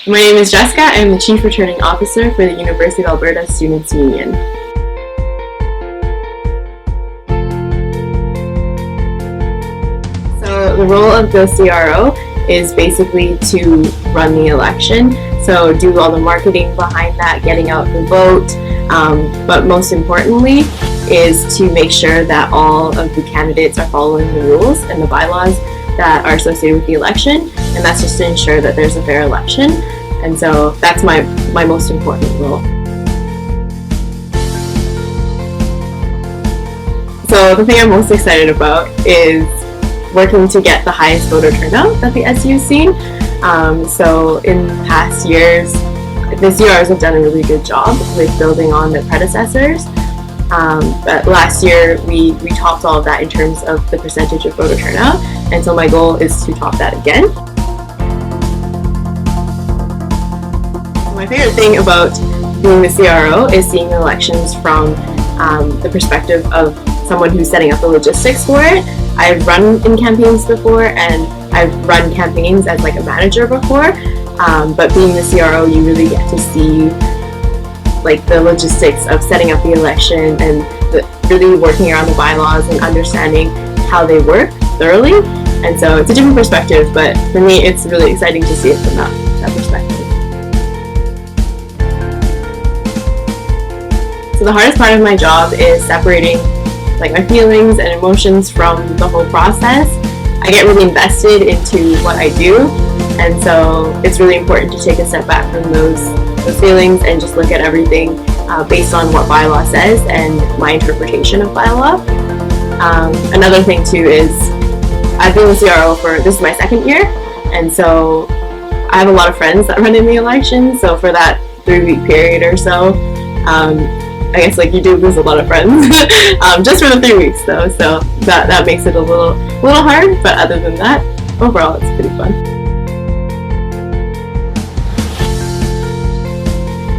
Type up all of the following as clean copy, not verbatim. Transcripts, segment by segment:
My name is Jessica. I am the Chief Returning Officer for the University of Alberta Students' Union. So the role of the CRO is basically to run the election, so do all the marketing behind that, getting out the vote, but most importantly is to make sure that all of the candidates are following the rules and the bylaws that are associated with the election, and that's just to ensure that there's a fair election. And so that's my most important role. So the thing I'm most excited about is working to get the highest voter turnout that the SU's seen. So in past years, the CROs have done a really good job with building on their predecessors. But last year we topped all of that in terms of the percentage of voter turnout, and so my goal is to top that again. My favorite thing about being the CRO is seeing the elections from the perspective of someone who's setting up the logistics for it. I've run in campaigns before, and I've run campaigns as like a manager before, but being the CRO, you really get to see like the logistics of setting up the election and really working around the bylaws and understanding how they work thoroughly. And so it's a different perspective, but for me it's really exciting to see it from that perspective. So the hardest part of my job is separating like my feelings and emotions from the whole process. I get really invested into what I do, and so it's really important to take a step back from those feelings and just look at everything based on what bylaw says and my interpretation of bylaw. Another thing too is I've been the CRO this is my second year, and so I have a lot of friends that run in the election. So for that 3-week period or so, I guess like you do lose a lot of friends just for the 3 weeks though, so that makes it a little hard, but other than that, overall it's pretty fun.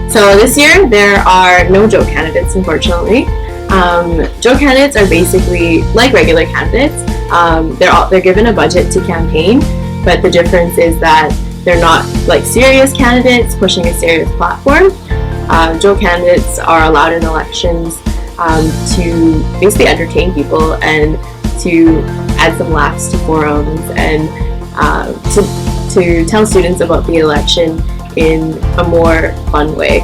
So this year there are no joke candidates, unfortunately. Joke candidates are basically like regular candidates. They're given a budget to campaign, but the difference is that they're not like serious candidates pushing a serious platform. Joke candidates are allowed in elections to basically entertain people and to add some laughs to forums and to tell students about the election in a more fun way.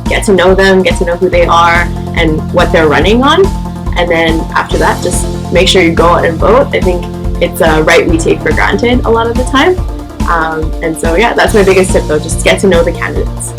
Get to know them, get to know who they are and what they're running on, and then after that just make sure you go out and vote. I think it's a right we take for granted a lot of the time. And so yeah, that's my biggest tip though, just get to know the candidates.